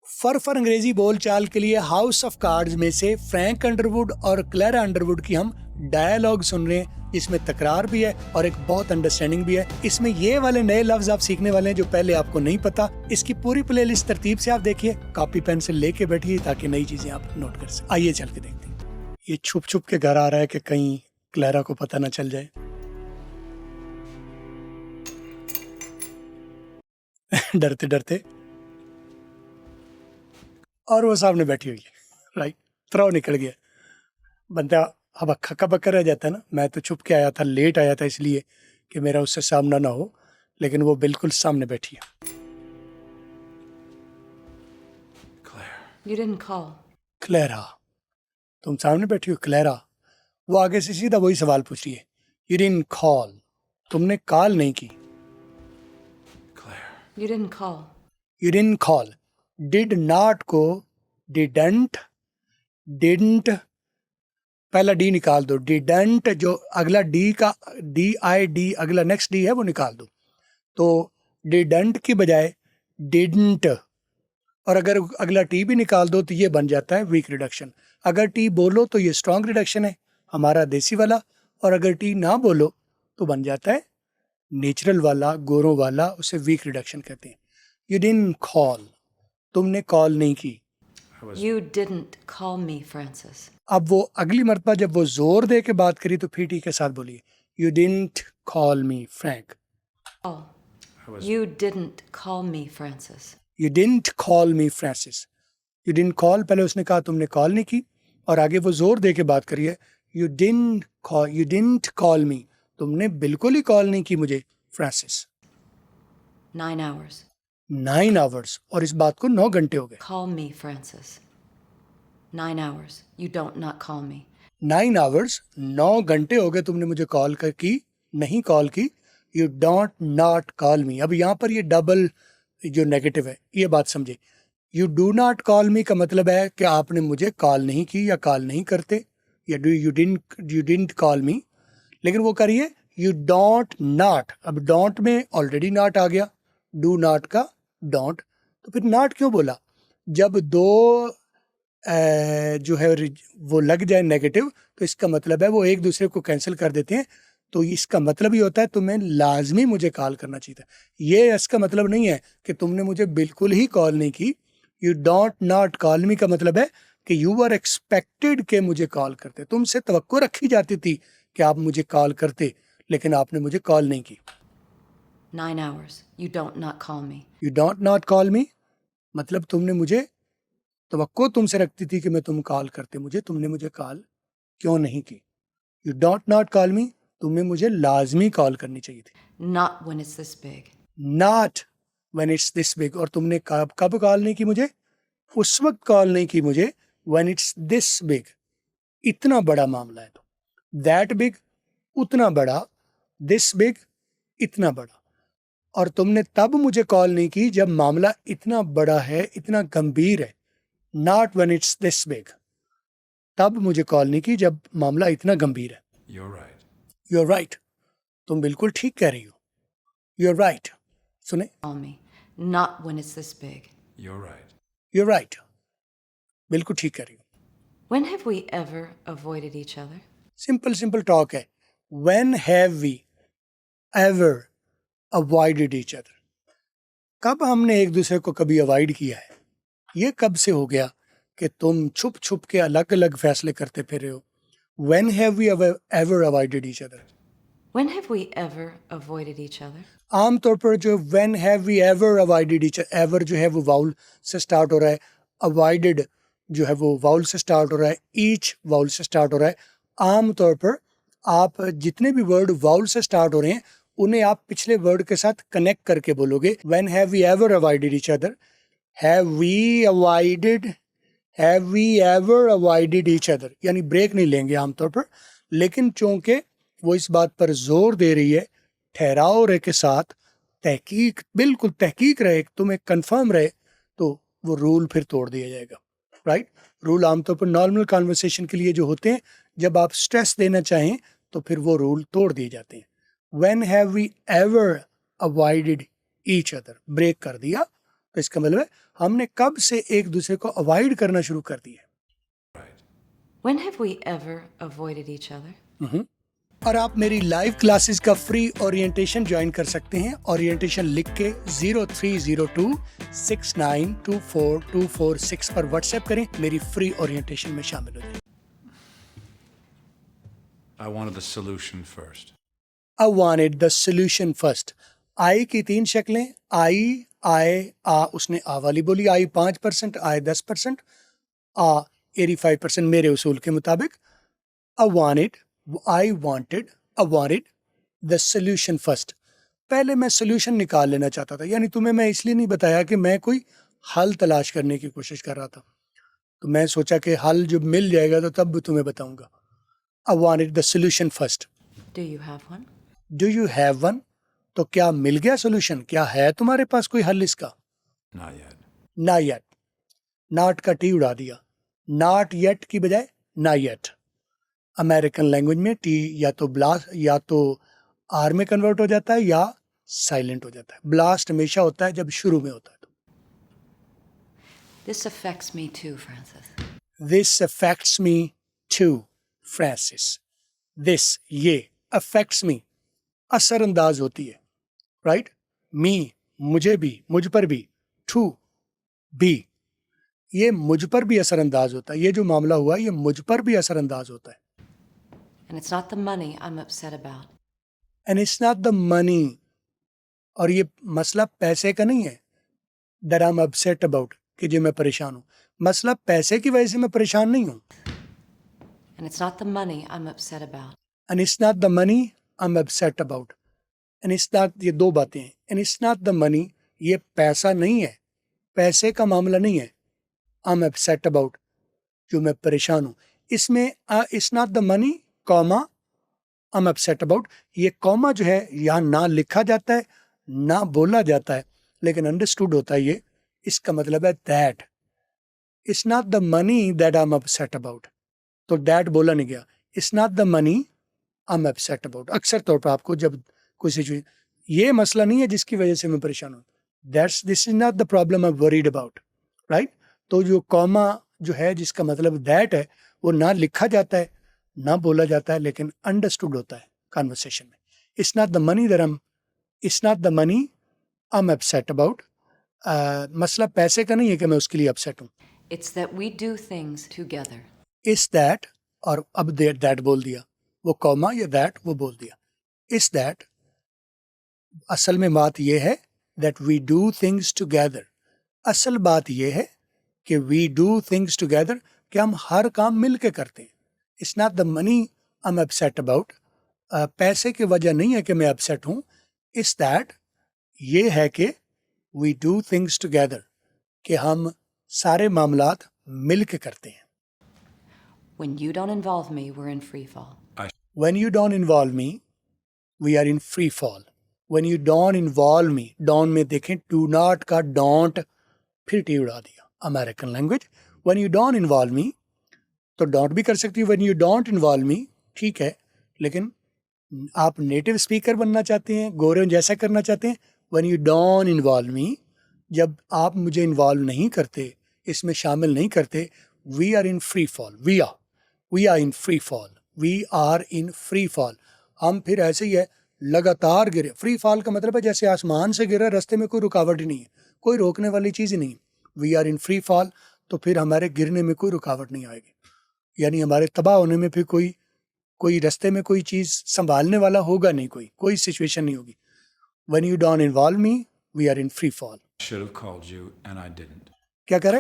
فر انگریزی بول چال کے لیے ہاؤس آف کارڈز میں سے فرینک انڈروڈ اور کلیرا انڈروڈ کی ہم ڈائیلاگ سن رہے ہیں، جس میں تکرار بھی ہے اور ایک بہت انڈرسٹینڈنگ بھی ہے۔ اس میں یہ والے نئے لفظ آپ سیکھنے والے ہیں جو پہلے آپ کو نہیں پتا۔ اس کی پوری پلے لسٹ ترتیب سے آپ دیکھیے، کاپی پینسل لے کے بیٹھیے تاکہ نئی چیزیں آپ نوٹ کر سکیں۔ آئیے چل کے دیکھتے ہیں۔ یہ چھپ چھپ کے گھر آ رہا ہے کہ کہیں کلیرا کو پتہ نہ چل جائے۔ ڈرتے ڈرتے، اور وہ سامنے بیٹھی ہوئی ہے، رائٹ، تھرو نکل گیا بندہ۔ اب کھکا پکا رہ جاتا ہے نا۔ میں تو چھپ کے آیا تھا، لیٹ آیا تھا اس لیے کہ میرا اس سے سامنا نہ ہو، لیکن وہ بالکل سامنے بیٹھی ہے۔ You didn't call. کلیرا، تم سامنے بیٹھی ہو کلیرا۔ وہ آگے سے سیدھا وہی سوال پوچھ رہی ہے، You didn't call، تم نے کال نہیں کی۔ You didn't call. You didn't call، did not کو didn't پہلا ڈی نکال دو، ڈیڈنٹ جو اگلا ڈی کا ڈی آئی ڈی اگلا نیکسٹ ڈی ہے وہ نکال دو، تو ڈیڈنٹ کی بجائے ڈیڈنٹ، اور اگر اگلا ٹی بھی نکال دو تو یہ بن جاتا ہے ویک ریڈکشن۔ اگر ٹی بولو تو یہ اسٹرانگ ریڈکشن ہے ہمارا دیسی والا، اور اگر ٹی نہ بولو تو بن جاتا ہے نیچرل والا، گوروں والا، اسے ویک ریڈکشن کہتے ہیں۔ You didn't call، تم نے کال نہیں کی۔ You didn't call me, Francis. اب وہ اگلی مرتبہ جب وہ زور دے کے بات کری تو پھر ٹی کے ساتھ بولیے، You didn't call me Frank۔ Oh. You didn't call me, Francis. You didn't call me Francis۔ You didn't call، پہلے اس نے کہا تم نے کال نہیں کی، اور آگے وہ زور دے کے بات کری ہے، You didn't call me، تم نے بالکل ہی کال نہیں کی مجھے فرانسس۔ 9 hours. 9 hours، اور اس بات کو 9 گھنٹے ہو گئے۔ Call me, Francis. 9 hours. You don't not call me. 9 hours، 9 گھنٹے ہو گئے تم نے مجھے کال کی، نہیں کال کی۔ You don't not call me، اب یہاں پر یہ ڈبل جو نیگیٹو ہے، یہ بات سمجھے۔ You do not call me کا مطلب ہے کہ آپ نے مجھے کال نہیں کی یا کال نہیں کرتے، یا you didn't call me، لیکن وہ کریے you don't not، اب don't میں آلریڈی not آ گیا، do not کا don't، تو پھر not کیوں بولا؟ جب دو جو ہے وہ لگ جائے نیگیٹو تو اس کا مطلب ہے وہ ایک دوسرے کو کینسل کر دیتے ہیں، تو اس کا مطلب یہ ہوتا ہے تمہیں لازمی مجھے کال کرنا چاہیے تھا۔ یہ اس کا مطلب نہیں ہے کہ تم نے مجھے بالکل ہی کال نہیں کی۔ You don't not call me کا مطلب ہے کہ you were expected کہ مجھے کال کرتے، تم سے توقع رکھی جاتی تھی کہ آپ مجھے کال کرتے، لیکن آپ نے مجھے کال نہیں کی۔ 9 hours. You don't not call me. You don't not call me مطلب تم نے مجھے توقع تم سے رکھتی تھی کہ میں تم کال کرتے مجھے، تم نے مجھے کال کیوں نہیں کی؟ You don't not call me، تمہیں مجھے لازمی کال کرنی چاہیے تھی۔ Not when it's this big. Not when it's this big، اور تم نے کب کال نہیں کی مجھے؟ اس وقت کال نہیں کی مجھے when it's this big، اتنا بڑا معاملہ ہے تو۔ That big، اتنا بڑا، this big، اتنا بڑا، اور تم نے تب مجھے کال نہیں کی جب معاملہ اتنا بڑا ہے، اتنا گمبھیر ہے۔ Not when it's this big، تب مجھے کال نہیں کی جب معاملہ اتنا گمبھیر ہے۔ You're right. You're right، تم بالکل ٹھیک کہہ رہی ہو۔ You're right، سنیں، Call me. Not when it's this big. You're right. You're right، بالکل ٹھیک کہہ رہی ہو۔ When have we ever avoided each other? Simple talk ہے۔ When have we ever avoided each other، کب ہم نے ایک دوسرے کو کبھی اوائڈ کیا ہے؟ یہ کب سے ہو گیا کہ تم چھپ چھپ کے الگ الگ فیصلے کرتے پھر رہے ہو؟ When have we ever avoided each other، When have we ever avoided each other? عام طور پر جو when have we ever avoided each other، ever جو ہے وہ واؤل سے سٹارٹ ہو رہا ہے، avoided جو ہے وہ واؤل سے سٹارٹ ہو رہا ہے، each واؤل سے سٹارٹ ہو رہا ہے۔ عام طور پر آپ جتنے بھی ورڈ واؤل سے سٹارٹ ہو رہے ہیں انہیں آپ پچھلے ورڈ کے ساتھ کنیکٹ کر کے بولو گے۔ When have we ever avoided each other، have we ever avoided each other، یعنی بریک نہیں لیں گے عام طور پر، لیکن چونکہ وہ اس بات پر زور دے رہی ہے، ٹھہراؤ رہے کے ساتھ، تحقیق، بالکل تحقیق رہے، تمہیں کنفرم رہے، تو وہ رول پھر توڑ دیا جائے گا، رائٹ۔ رول عام طور پر نارمل کانورسیشن کے لیے جو ہوتے ہیں، جب آپ سٹریس دینا چاہیں تو پھر وہ رول توڑ دیے جاتے ہیں۔ When have we ever avoided each other، break کر دیا تو اس کا مطلب ہے ہم نے کب سے ایک دوسرے کو اوائڈ کرنا شروع کر دیا ہے. When have we ever avoided each other? اور آپ میری لائیو کلاسز کا فری اورینٹیشن جوائن کر سکتے ہیں. اورینٹیشن لکھ کے 030269242446 پر واٹس ایپ کریں. میری فری اورینٹیشن میں شامل ہو جائیں. I wanted the solution first. I wanted the solution first. آئی کی 3 شکلیں. آئی، آئے، آ. اس نے آ والی بولی. آئی 5%، آئے 10%، آ 85% میرے اصول کے مطابق. I wanted the solution first. پہلے میں سولوشن نکال لینا چاہتا تھا. یعنی تمہیں میں اس لیے نہیں بتایا کہ میں کوئی حل تلاش کرنے کی کوشش کر رہا تھا. تو میں سوچا کہ حل جب مل جائے گا تو تب بھی تمہیں بتاؤں گا. I wanted the solution first. Do you have one? Do you have one? تو کیا مل گیا سولوشن؟ کیا ہے تمہارے پاس کوئی حل اس کا؟ Not yet. Not yet. Not کا ٹی اڑا دیا. ناٹ یٹ کی بجائے not yet. امریکن لینگویج میں ٹی یا تو بلاسٹ یا تو آر میں کنورٹ ہو جاتا ہے یا سائلنٹ ہو جاتا ہے. بلاسٹ ہمیشہ ہوتا ہے جب شروع میں ہوتا ہے. تو This affects me too, Francis. This affects me too, Francis. This یہ affects me اثر انداز ہوتی ہے. رائٹ. می مجھے بھی، مجھ پر بھی. ٹو بھی یہ مجھ پر بھی اثر انداز ہوتا ہے. یہ جو معاملہ ہوا یہ مجھ پر بھی اثر انداز ہوتا ہے. And it's not the money I'm upset about. And it's not the money. اور یہ مسئلہ پیسے کا نہیں ہے. That I'm upset about. کہ جو میں پریشان ہوں. مسئلہ پیسے کی وجہ سے میں پریشان نہیں ہوں. And it's not the money I'm upset about. And it's not the money I'm upset about. And it's not یہ دو باتیں ہیں. And it's not the money یہ پیسہ نہیں ہے. پیسے کا معاملہ نہیں ہے. I'm upset about جو میں پریشان ہوں. اس میں it's not the money comma I'm upset about. یہ کوما جو ہے یہاں نہ لکھا جاتا ہے نہ بولا جاتا ہے لیکن انڈرسٹوڈ ہوتا ہے. یہ اس کا مطلب ہے that. It's not the money that I'm upset about. تو that بولا نہیں گیا. It's not the money I'm upset about. اکثر طور پر آپ کو جب کوئی سچویشن یہ مسئلہ نہیں ہے جس کی وجہ سے میں پریشان ہوں. This is not the problem I'm worried about. Right? تو جو کوما جو ہے جس کا مطلب that ہے وہ نہ لکھا جاتا ہے نہ بولا جاتا ہے لیکن انڈرسٹوڈ ہوتا ہے کانورسیشن میں. It's not the money that it's not the money I'm upset about. مسئلہ پیسے کا نہیں ہے کہ میں اس کے لیے اپسیٹ ہوں. It's that we do things together. It's that اور اب that بول دیا. وہ کوما یا that وہ بول دیا. It's that اصل میں بات یہ ہے that we do things together. اصل بات یہ ہے کہ we do things together کہ ہم ہر کام مل کے کرتے ہیں. It's not the money I'm upset about. پیسے کی وجہ نہیں ہے کہ میں اپسیٹ ہوں. It's that یہ ہے کہ we do things together کہ ہم سارے معاملات مل کے کرتے ہیں. When you don't involve me, we're in free fall. When you don't involve me, we are in free fall. When you don't involve me, don't میں دیکھیں do not کا don't پھر ٹی اڑا دیا. American language. When you don't involve me تو don't بھی کر سکتی. When you don't involve me ٹھیک ہے لیکن آپ نیٹو اسپیکر بننا چاہتے ہیں گورے جیسا کرنا چاہتے ہیں. When you don't involve me جب آپ مجھے انوالو نہیں کرتے اس میں شامل نہیں کرتے we are in free fall. We are in free fall. We are in free fall. ہم پھر ایسے ہی ہے لگاتار گرے. فری فال کا مطلب ہے جیسے آسمان سے گرا رستے میں کوئی رکاوٹ ہی نہیں ہے کوئی روکنے والی چیز ہی نہیں. We are in free fall تو پھر ہمارے گرنے میں کوئی رکاوٹ نہیں آئے گی. یعنی ہمارے تباہ ہونے میں پھر کوئی رستے میں کوئی چیز سنبھالنے والا ہوگا نہیں. کوئی سچویشن نہیں ہوگی. When you don't involve me, we are in free fall. I should have called you and I didn't. کیا کرے؟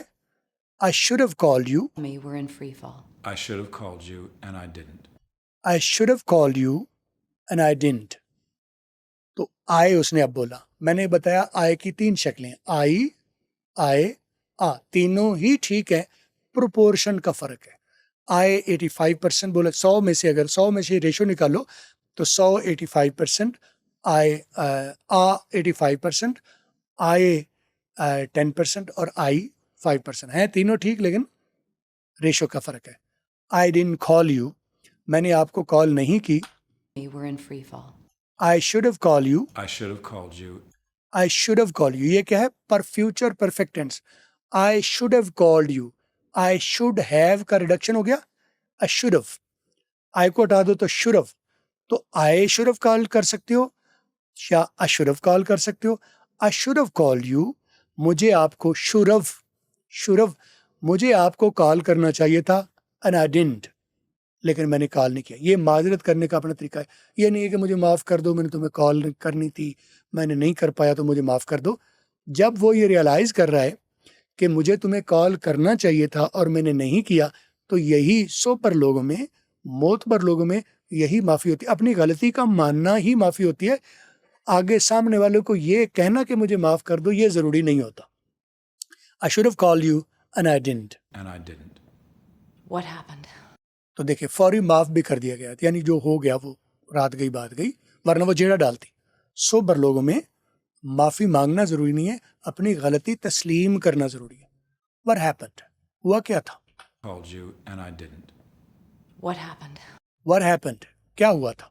I should have called you. Me, we're in free fall. I should have called you and I didn't. I should have called you and I didn't. تو آئے اس نے اب بولا. میں نے بتایا آئے کی 3 شکلیں. آئی، آئے، آ. تینوں ہی ٹھیک ہے. پروپورشن کا فرق ہے. آئے 85% بولا 100 میں سے اگر 100 میں سے ریشو نکالو تو 100 85%. آئے آ 85%. آئے 10% اور آئی 5% ہیں. تینوں ٹھیک لیکن ریشو کا فرق ہے. I didn't call you. میں نے آپ کو کال نہیں کی. Me, we're in free fall. I should have called you. I should have called you. I should have called you. یہ کیا ہے؟ پر future perfect tense. I should have called you. I should have کا reduction ہو گیا I should have. I کو ہٹا دو تو should have. تو I should have call کر سکتے ہو یا I should have call کر سکتے ہو. I should have called you. مجھے آپ کو should have مجھے آپ کو کال کرنا چاہیے تھا and I didn't. لیکن میں نے کال نہیں کیا. یہ معذرت کرنے کا اپنا طریقہ ہے. یہ نہیں ہے کہ مجھے معاف کر دو, میں نے تمہیں کال کرنی تھی, میں نے نہیں کر پایا تو مجھے معاف کر دو. جب وہ یہ ریئلائز کر رہا ہے کہ مجھے تمہیں کال کرنا چاہیے تھا اور میں نے نہیں کیا, تو یہی سوپر لوگوں میں, معتبر لوگوں میں یہی معافی ہوتی ہے. اپنی غلطی کا ماننا ہی معافی ہوتی ہے. آگے سامنے والوں کو یہ کہنا کہ مجھے معاف کر دو یہ ضروری نہیں ہوتا. I should have called you and I didn't. What happened? تو دیکھیں فوری معاف بھی کر دیا گیا, یعنی جو ہو گیا وہ رات گئی بات گئی, ورنہ وہ جیڑا ڈالتی. سوبر لوگوں میں معافی مانگنا ضروری نہیں ہے, اپنی غلطی تسلیم کرنا ضروری ہے. What happened? ہوا کیا تھا؟ Called you and I didn't. What happened? What happened? کیا ہوا تھا؟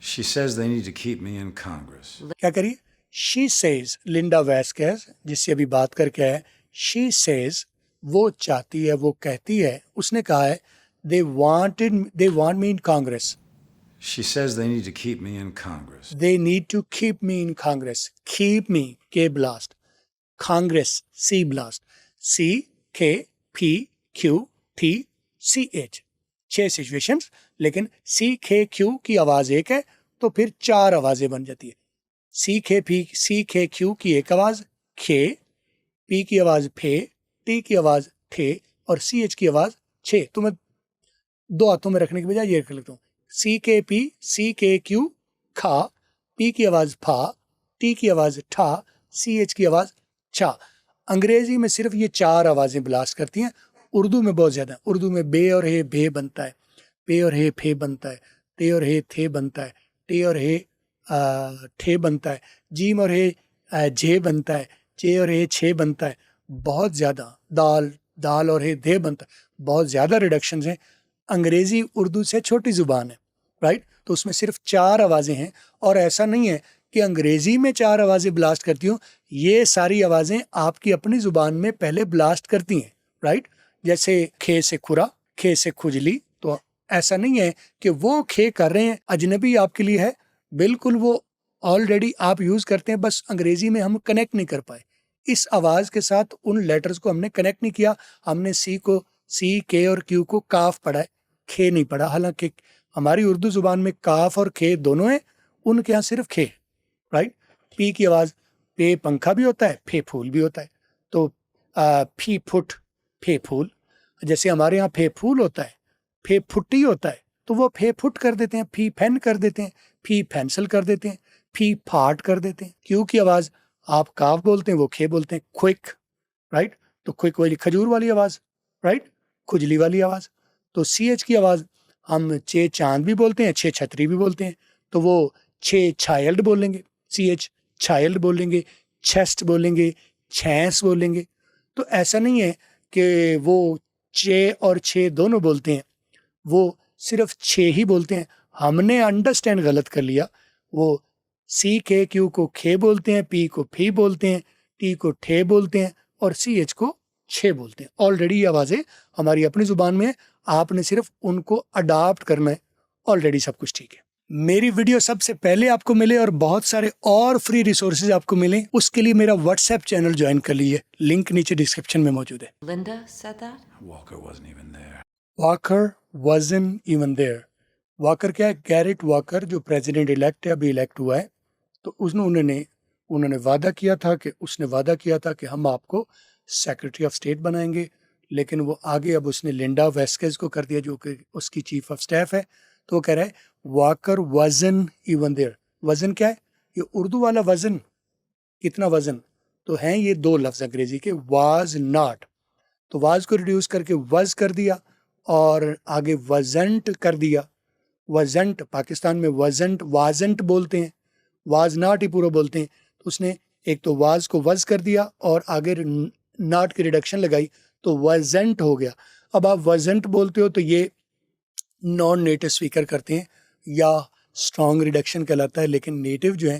She says they need to keep me in Congress. کیا کریے؟ She says, لنڈا ویسکیز جس سے ابھی بات کر کے آئے, she says وہ چاہتی ہے, وہ کہتی ہے, اس نے کہا ہے they want me in Congress. She says they need to keep me in Congress. They need to keep me in Congress. Keep me, K blast. Congress, C blast. C, K, P, Q, T, C, H. 6 situations, لیکن C, K, Q کی آواز ایک ہے تو پھر 4 آوازیں بن جاتی ہے. C, K, Q کی ایک آواز کھے, P کی آواز پھے, T کی آواز ٹھے اور C, H کی آواز چھے. تو میں 2 ہاتھوں میں رکھنے کی بجائے یہ رکھ لیتا ہوں. C, K, Q کھا, P کی آواز پھا, T کی آواز ٹھا, C, H کی آواز چھا. انگریزی میں صرف یہ 4 آوازیں بلاسٹ کرتی ہیں, اردو میں بہت زیادہ. اردو میں بے اور ہے بھے بنتا ہے, پے اور ہے پھے بنتا ہے, تے اور ہے تھے بنتا ہے, ٹے اور ہے ٹھے بنتا ہے, جیم اور ہے جھے بنتا ہے, چے اور ہے چھے بنتا ہے. بہت زیادہ دال اور ہے دھے بنتا ہے. بہت زیادہ ریڈکشنز ہیں. انگریزی اردو سے چھوٹی زبان ہے, رائٹ؟ تو اس میں صرف 4 آوازیں ہیں, اور ایسا نہیں ہے کہ انگریزی میں 4 آوازیں بلاسٹ کرتی ہوں, یہ ساری آوازیں آپ کی اپنی زبان میں پہلے بلاسٹ کرتی ہیں, رائٹ؟ جیسے کھے سے کھرا, کھے سے کھجلی. تو ایسا نہیں ہے کہ وہ کھے کر رہے ہیں اجنبی آپ کے لیے ہے, بالکل وہ آلریڈی آپ یوز کرتے ہیں, بس انگریزی میں ہم کنیکٹ نہیں کر پائے. اس آواز کے ساتھ ان لیٹرز کو ہم نے کنیکٹ نہیں کیا. ہم نے سی, کے اور کیو کو کاف پڑھا ہے, کھے نہیں پڑھا. حالانکہ ہماری اردو زبان میں کاف اور کھے دونوں ہیں, ان کے یہاں صرف کھے, رائٹ؟ پی کی آواز پے پنکھا بھی ہوتا ہے, پھے پھول بھی ہوتا ہے. تو پھی پھٹ, پھے پھول. جیسے ہمارے یہاں پھے پھول ہوتا ہے, پھے پھٹی ہوتا ہے, تو وہ پھے پھٹ کر دیتے ہیں, پھی پھین کر دیتے ہیں, پھی پینسل کر دیتے ہیں, پھی پھاٹ کر دیتے ہیں. کیوں کی آواز آپ کاف بولتے ہیں, وہ کھے بولتے ہیں. Quick, right? تو کوئک والی کھجور والی آواز, رائٹ؟ کھجلی والی آواز. تو سی ایچ کی آواز ہم چھ چاند بھی بولتے ہیں, چھ چھتری بھی بولتے ہیں, تو وہ چھ چائلڈ بولیں گے, سی ایچ چائلڈ بولیں گے, چیسٹ بولیں گے, چھینس بولیں گے. تو ایسا نہیں ہے کہ وہ چھ اور چھ دونوں بولتے ہیں, وہ صرف چھ ہی بولتے ہیں. ہم نے انڈرسٹینڈ غلط کر لیا. وہ سی کے کیو کو کھے بولتے ہیں, پی کو پھی بولتے ہیں, ٹی کو ٹھے بولتے ہیں, اور سی ایچ کو چھ بولتے ہیں. آلریڈی یہ آوازیں ہماری اپنی زبان میں ہیں, آپ نے صرف ان کو اڈاپٹ کرنا ہے. آلریڈی سب کچھ ٹھیک ہے. میری ویڈیو سب سے پہلے آپ کو ملے اور بہت سارے اور فری ریسورسز آپ کو ملیں, اس کے لیے میرا واٹس ایپ چینل جوائن کر لیجیے, لنک نیچے ڈسکرپشن میں موجود ہے. Linda said that? Walker wasn't even there. Walker wasn't even there. Walker کیا ہے؟ گیرٹ واکر, جو پریزیڈنٹ الیکٹ ہے, ابھی الیکٹ ہوا ہے. تو انہوں نے وعدہ کیا تھا کہ ہم آپ کو سیکرٹری آف اسٹیٹ بنائیں گے, لیکن وہ آگے اب اس نے لنڈا ویسکیز کو کر دیا, جو کہ اس کی چیف آف اسٹاف ہے. تو وہ کہہ رہا ہے واکر wasn't even there. وزن کیا ہے؟ یہ اردو والا وزن, کتنا وزن, تو ہیں یہ 2 لفظ انگریزی کے, was not. تو واز کو ریڈیوس کر کے وز کر دیا, اور آگے wasn't کر دیا. wasn't پاکستان میں wasn't بولتے ہیں, was not ہی پورا بولتے ہیں. تو اس نے ایک تو واز کو وز کر دیا اور آگے ناٹ کی ریڈکشن لگائی, تو wasn't ہو گیا. اب آپ wasn't بولتے ہو تو یہ نان نیٹو اسپیکر کرتے ہیں یا اسٹرانگ ریڈکشن کہلاتا ہے, لیکن نیٹو جو ہیں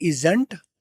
isn't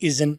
isn't,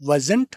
wasn't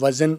wasn't,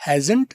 hasn't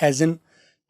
hasn't,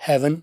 haven't,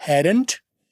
hadn't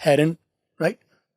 hadn't, right?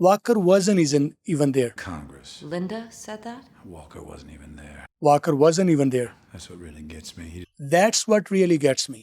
Walker wasn't even there. Congress. Linda said that? Walker wasn't even there. Walker wasn't even there. That's what really gets me. That's what really gets me.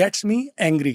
Gets me angry.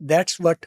That's what,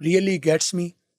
Really gets me,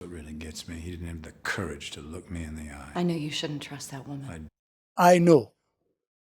What really gets me, he didn't have the courage to look me in the eye. I know you shouldn't trust that woman. I know,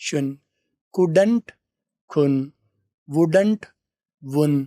shouldn't, couldn't, couldn't, wouldn't, wouldn't,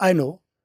I know,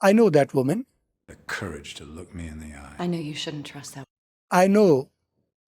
I know that woman. The courage to look me in the eye. I know you shouldn't trust that. I know,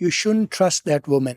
you shouldn't trust that woman.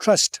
trust,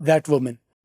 that woman.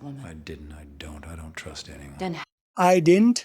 I didn't, I don't trust anyone. Then I didn't,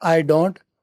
I don't,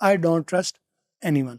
I don't trust anyone.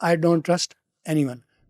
I don't trust anyone.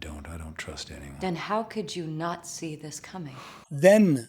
don't trust anyone. Then how could you not see this coming? Then,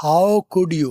how could you,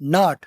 not,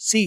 see,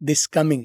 this coming,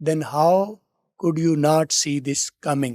Then how could you not see this coming?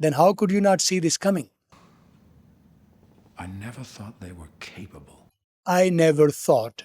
Then how could you not see this coming? I never thought they were capable. I never thought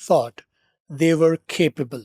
thought, they were capable.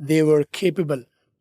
they were capable,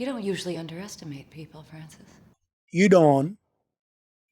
You don't usually underestimate people, Francis. You don't,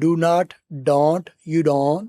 do not, don't, you don't,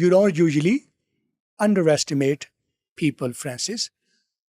You don't usually underestimate people, Francis.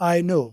I know.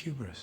Hubris.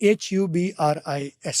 HUBRIS।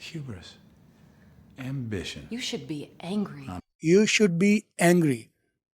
Hubris. Ambition. You should be angry. You should be angry.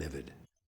Livid.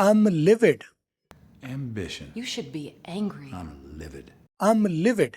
I'm livid. Ambition. You should be angry. I'm livid.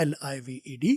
LIVED,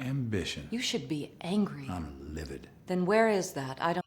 Ambition. You should be angry. I'm livid. Then where is that? I don't.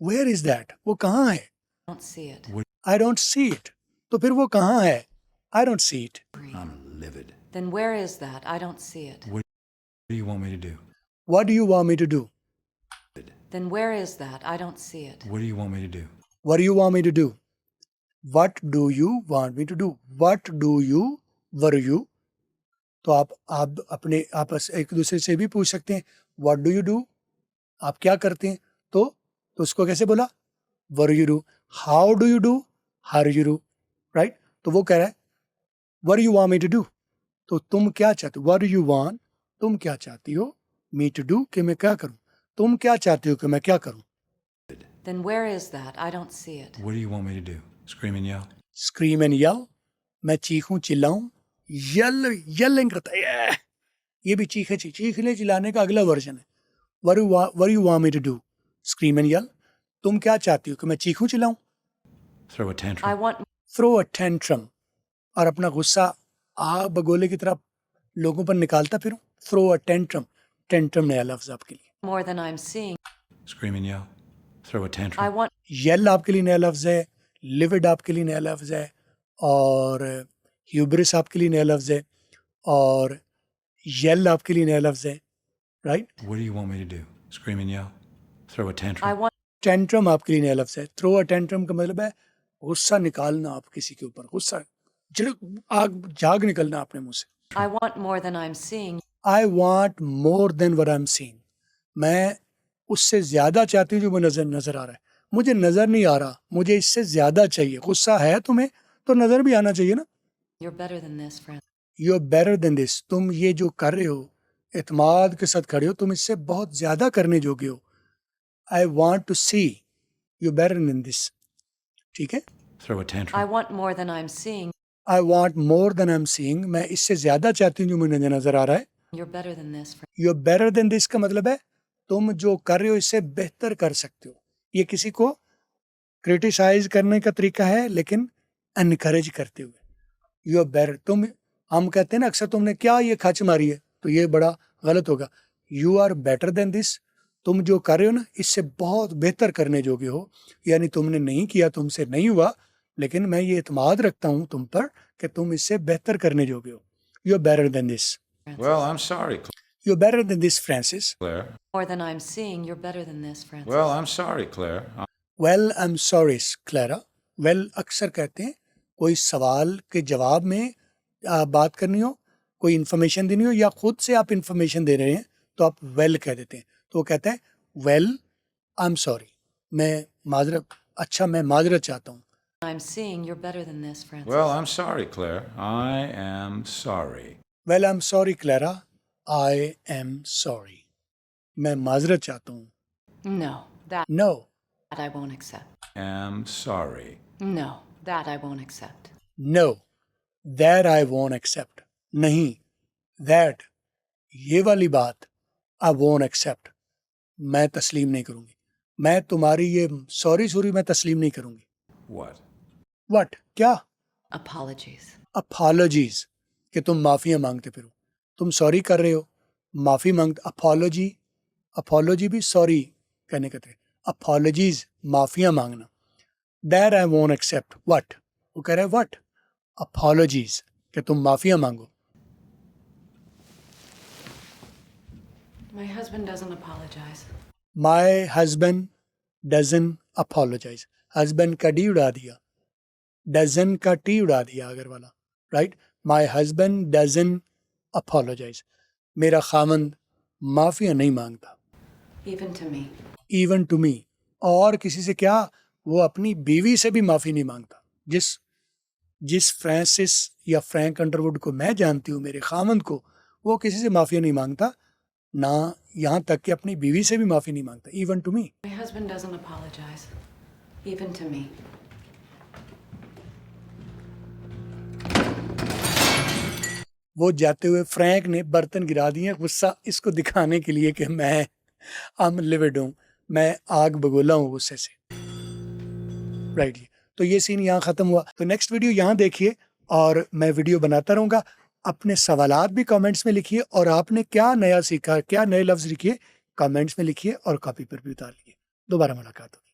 Where is that? وہ کہاں ہے؟ Don't see it. I don't see it. تو پھر وہ کہاں ہے؟ I don't see it. I'm livid. Then where is that? I don't see it. What do you want me to do? What do you want me to do? Then where is that? I don't see it. What do you want me to do? What do you want me to do? What do you want me to do? What do you, were you? تو آپ اپنے آپس ایک دوسرے سے بھی پوچھ سکتے ہیں What do you do? آپ کیا کرتے ہیں؟ تو اس کو کیسے بولا؟ Were you do? How do you do? How do you do? Right? تو وہ کہہ رہا ہے What do you want me to do? تو تم کیا چاہتے ہو؟ What do you want? تم کیا چاہتی ہو؟ Me to do کہ میں کیا کروں؟ تم کیا چاہتی ہو کہ میں کیا کروں؟ Then where is that? I don't see it. What do you want me to do? Scream and yell? Scream and yell. میں چیخوں چلاؤں. Yelling کرتا ہے. یہ بھی چیخنے چلانے کا اگلا ورژن ہے. What do you want me to do? Scream and yell. تم کیا چاہتی ہو کہ میں چیخوں چلاؤں؟ Throw a tantrum? I want Throw a tantrum. اور اپنا غصہ آگ بگولے کی طرح لوگوں پر نکالتا پھروں. Throw a tantrum. Tantrum نیا لفظ آپ کے لیے. more than I'm seeing. Scream and yell? Throw a tantrum? I want یل آپ کے لیے نیا لفظ ہے. livid آپ کے لیے نیا لفظ ہے. اور ہیوبرس آپ کے لیے نیا لفظ ہے. اور یل آپ کے لیے نیا لفظ ہے. Right. What do you want me to do? Scream and yell? Throw a tantrum? I want tantrum آپ کے لیے نیا لفظ ہے. تھرو اے ٹینٹرم کا مطلب ہے غصہ نکالنا آپ کسی کے اوپر. غصہ آگ جاگ نکلنا اپنے منہ سے. I want more than I'm seeing. I want more than what I'm seeing. میں اس سے زیادہ چاہتی ہوں جو مجھے نظر آ رہا ہے. مجھے نظر نہیں آ رہا, مجھے اس سے زیادہ چاہیے. غصہ ہے تمہیں تو نظر بھی آنا چاہیے نا. You're better than this, friend. You're better than this. تم یہ جو کر رہے ہو اعتماد کے ساتھ کھڑے ہو, تم اس سے بہت زیادہ کرنے جوگے ہو. I want to see you better than this. ٹھیک ہے. Throw a I tantrum? want more than I'm seeing. I want more than I'm seeing. میں اس سے زیادہ چاہتی ہوں جو مجھے نظر آ رہا ہے. You're better than this, friend. You're better than this کا مطلب ہے تم جو کر رہے ہو اس سے بہتر کر سکتے ہو. یہ کسی کو کرٹیسائز کرنے کا طریقہ ہے لیکن انکریج کرتے ہوئے. You're better. ہم کہتے ہیں نا اکثر تم نے کیا یہ کھچ ماری ہے, تو یہ بڑا غلط ہوگا. You are better than this. تم جو کر رہے ہو نا اس سے بہت بہتر کرنے جوگے ہو. یعنی تم نے نہیں کیا, تم سے نہیں ہوا, لیکن میں یہ اعتماد رکھتا ہوں تم پر کہ تم اس سے بہتر کرنے جوگے ہو. You're better than this. Well, I'm sorry, You're better than this, Francis. Claire. More than I'm seeing. You're better than this, Francis. Well, I'm sorry, Claire. Well, I'm sorry, Clara. Well, اکثر کہتے ہیں کوئی سوال کے جواب میں بات کرنی ہو, کوئی انفارمیشن دینی ہو, یا خود سے آپ انفارمیشن دے رہے ہیں تو آپ well کہہ دیتے ہیں. تو وہ کہتے ہیں well, I'm sorry. میں معذرت چاہتا ہوں. I'm seeing. You're better than this, Francis. Well, I'm sorry, Claire. I am sorry. Well, I'm sorry, Clara. I am sorry. میں معذرت چاہتا ہوں. No, that No, I won't accept. Am sorry. No, that I won't accept. no, that I won't accept. نہیں, that یہ والی بات I won't accept. میں تسلیم نہیں کروں گی. میں تمہاری یہ سوری میں تسلیم نہیں کروں گی. What? What? کیا؟ Apologies. Apologies. کہ تم معافیاں مانگتے پھرو. تم سوری کر رہے ہو, معافی مانگتے. اپالوجی بھی سوری کہنے کا طریقہ. اپالوجیز معافیاں مانگنا. That I won't accept. What? وہ کہہ رہا ہے what? Apologies. کہ تم معافیاں مانگو. My husband doesn't apologize. My husband doesn't apologize. husband کا ڈی اڑا دیا, doesn't کا ٹی اڑا دیا اگر والا. Right? My husband doesn't apologize. میرا خامند معافیاں نہیں مانگتا. Even to me. Even to me. اور کسی سے کیا, وہ اپنی بیوی سے بھی معافی نہیں مانگتا. جس فرانسس یا فرینک انڈروڈ کو میں جانتی ہوں, میرے خامند کو, وہ کسی سے معافی نہیں مانگتا, نہ یہاں تک کہ اپنی بیوی سے بھی معافی نہیں مانگتا. Even to me. My husband doesn't apologize. Even to me. وہ جاتے ہوئے فرینک نے برتن گرا دیے, غصہ اس کو دکھانے کے لیے کہ میں لیوڈ ہوں, میں آگ بگولا ہوں غصے سے. رائٹ. تو یہ سین یہاں ختم ہوا. تو نیکسٹ ویڈیو یہاں دیکھیے, اور میں ویڈیو بناتا رہوں گا. اپنے سوالات بھی کامنٹس میں لکھیے, اور آپ نے کیا نیا سیکھا, کیا نئے لفظ لکھیے کامنٹس میں لکھیے, اور کاپی پر بھی اتار لیجیے. دوبارہ ملاقات ہوگی.